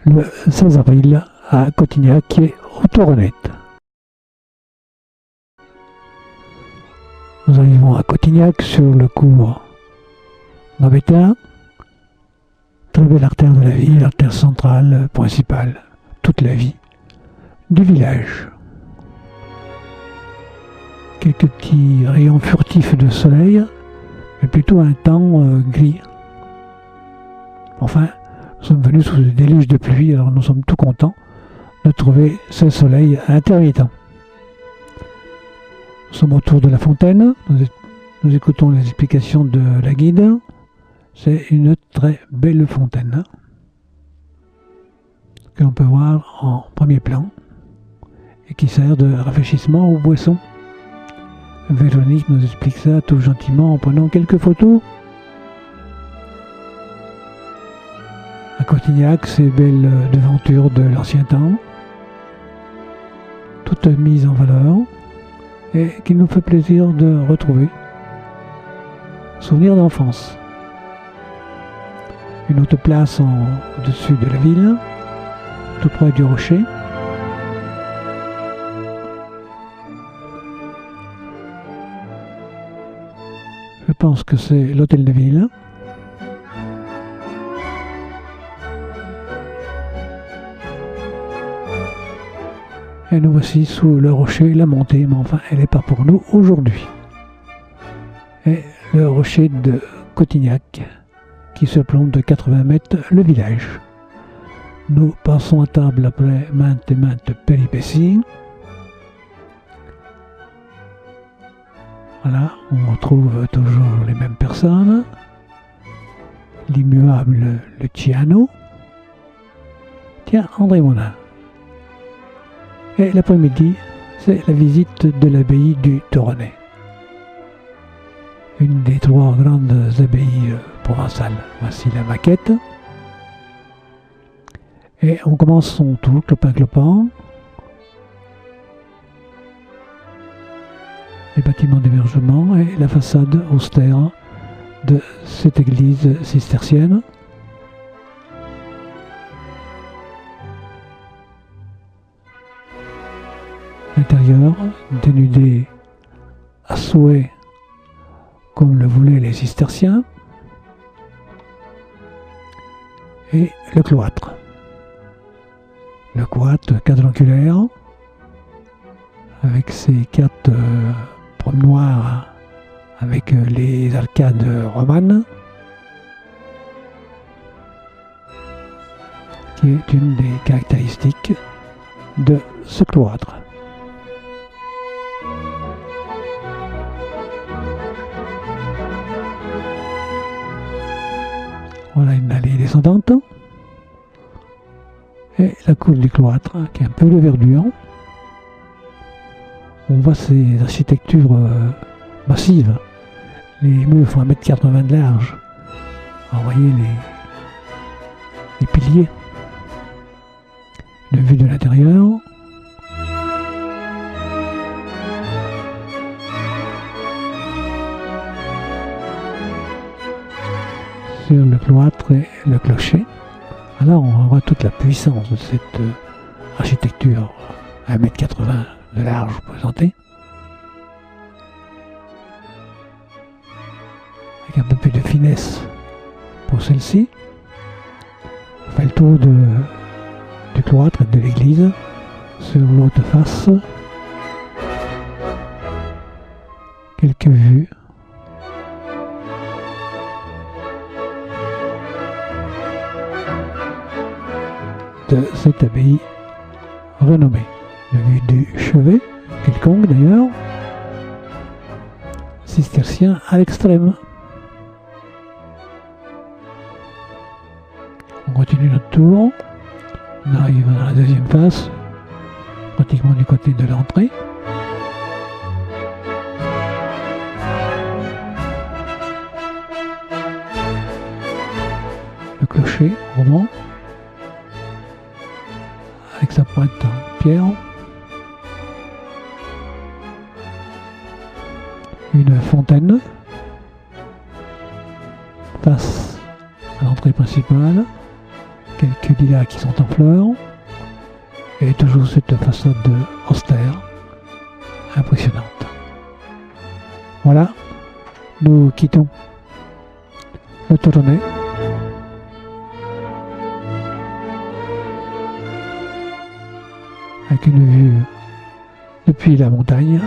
le 16 avril à Cotignac et aux Tournettes. Nous arrivons à Cotignac sur le cours Gambetta, très belle artère de la ville, artère centrale, principale, toute la vie du village. Quelques petits rayons furtifs de soleil, mais plutôt un temps gris. Enfin, nous sommes venus sous des déluges de pluie, alors nous sommes tout contents de trouver ce soleil intermittent. Nous sommes autour de la fontaine, nous écoutons les explications de la guide. C'est une très belle fontaine que l'on peut voir en premier plan et qui sert de rafraîchissement aux boissons. Véronique nous explique ça tout gentiment en prenant quelques photos. À Cotignac, ces belles devantures de l'ancien temps, toutes mises en valeur et qu'il nous fait plaisir de retrouver. Souvenirs d'enfance. Une autre place au-dessus de la ville, tout près du rocher. Je pense que c'est l'hôtel de ville. Et nous voici sous le rocher, la montée, mais enfin elle n'est pas pour nous aujourd'hui. Et le rocher de Cotignac, qui surplombe de 80 mètres le village. Nous passons à table après maintes et maintes péripéties. Voilà, on retrouve toujours les mêmes personnes. L'immuable Luciano. Tiens, André Monin. Et l'après-midi, c'est la visite de l'abbaye du Tournai. Une des 3 grandes abbayes provençales. Voici la maquette. Et on commence son tour, clopin-clopin. Les bâtiments d'hébergement et la façade austère de cette église cistercienne. L'intérieur, dénudé à souhait, comme le voulaient les cisterciens. Et le cloître. Le cloître quadrangulaire, avec ses 4 promenoirs, avec les arcades romanes, qui est une des caractéristiques de ce cloître. Voilà une allée descendante. Et la cour du cloître, qui est un peu de verdure. On voit ces architectures massives. Les murs font 1,80 m de large. Alors, vous voyez les piliers. Une vue de l'intérieur. Sur le cloître et le clocher. Alors on voit toute la puissance de cette architecture à 1,80 m de large représentée. Avec un peu plus de finesse pour celle-ci. On fait le tour du cloître et de l'église sur l'autre face. Quelques vues. De cette abbaye renommée. La vue du chevet, quelconque d'ailleurs, cistercien à l'extrême. On continue notre tour, on arrive dans la deuxième face, pratiquement du côté de l'entrée. Le clocher roman, avec sa pointe en pierre. Une fontaine face à l'entrée principale quelques lilas qui sont en fleurs, et toujours cette façade austère, impressionnante. Voilà, nous quittons le Tautonnet. Avec une vue depuis la montagne.